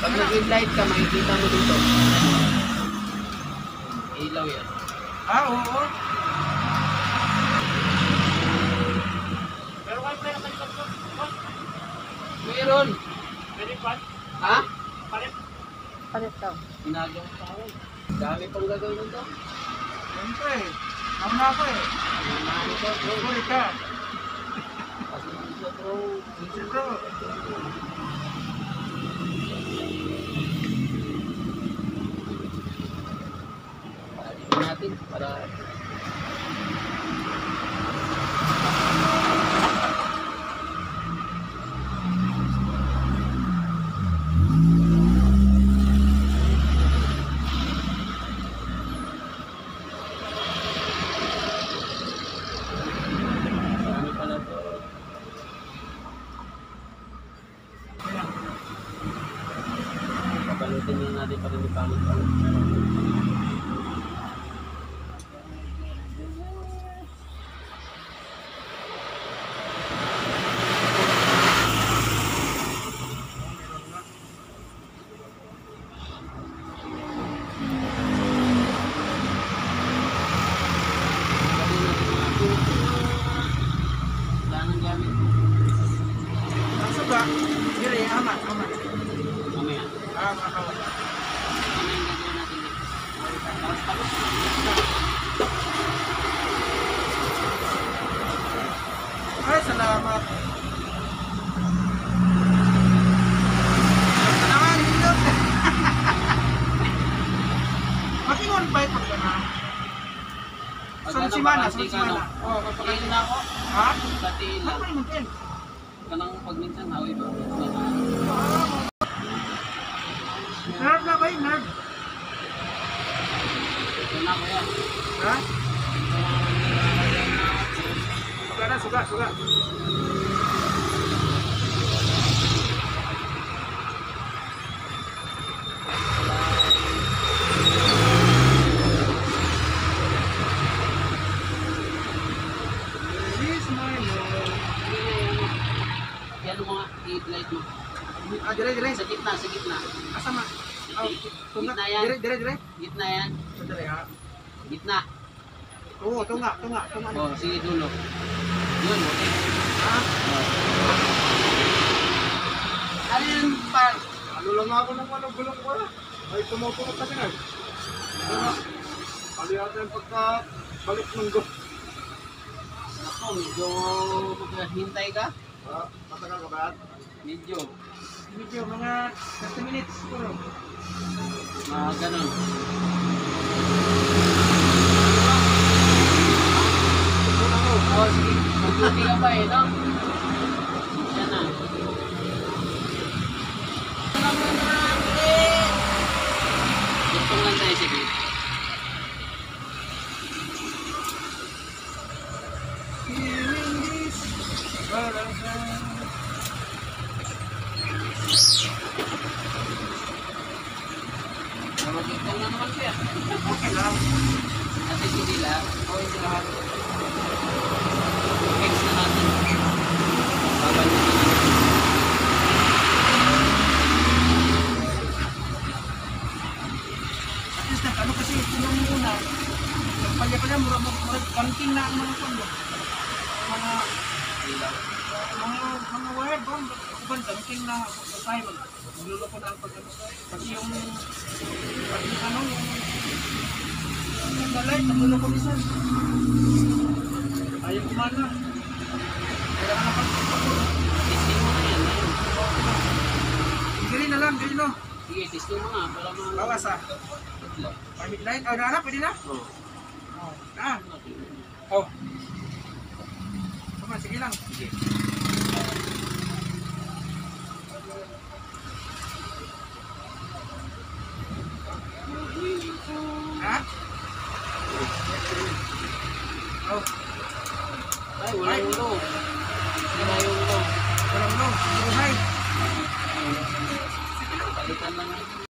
Pag nag-green light ka, makikita mo dito. Ilaw yan. Ah, oo. Pero kayo pala naman ito. Meron. Pwede pa? Ha? Palit. Palit daw. Ginagawa pa ako. Dami pang gagawin nito. Siyempre. Nauna ako eh. Ano to, bro? Ulit ka. Kasi ito, bro. Sige bro. Dito natin para ano pala to. Papalutin lang natin para hindi pangit-pangit. Nasa ba? Dire, amat, amat. Mamaya. Ah, mga kawan. Mamaya yung gagawin natin dito. Tapos. Ay, salamat. Salamat, Lindot. Matingon ba ito ka na? Sa simana, sa simana. Oo, Pagkain na ako. ha? Batiin Ano lang. ba yung matin? Kanang pag minsan hawi ba? Nerve na ba yung nerve? Ito na ko yan. Ha? Suga na, suga, suga. Release my love. Yan ang mga i-light mo. Ah, dire, dire. Sa gitna, sa gitna. Asama. Oh, tunga. Gitna yan. Dire, dire, dire. Gitna yan. Dire, ha? Gitna. Oo, tunga, tunga, tunga. O, sige dulo. Yun, okay. Ha? Ano yun, par? Ano lang ako ng ano, gulong ko na. Ay, tumutunok kasi na. Ano yata yung pagka balik ng go. Ako, medyo maghintay ka. Ha? Matagal ka ba? Medyo. Video, mga 30 minutes. Siguro. Mga ganun. O, sige. Mag-duty ka ba eh, no? Yan na. Gusto lang tayo, sige. Hearing this. Magiging na naman siya. Okay lang. At hindi lang. O, hindi lahat. Fix na natin. Babalik na natin. At least, ano kasi, yung muna, nagpalya-palya, murag banking na ang mga kondo. Mga, Ilaw. mga wire bomb, kuban, banking na, sa tayo, magluloko na ang pagkano. Pati yung ano, yung dalay, magluloko minsan. Ayaw kumana. Kailangan na pagkakot. Testing mo na yan. Ayun. Giri na lang, giri no. Sige, testing mo nga. Para mga... Bawas ah. Tatlo. Permit light. Oh, na, pwede na? Oo. Oh, na. Oh. Come on, sige lang. Sige. Ha? Oh, Ay, walang ulo. Sira yung ulo. walang no. Buhay. Palitan lang.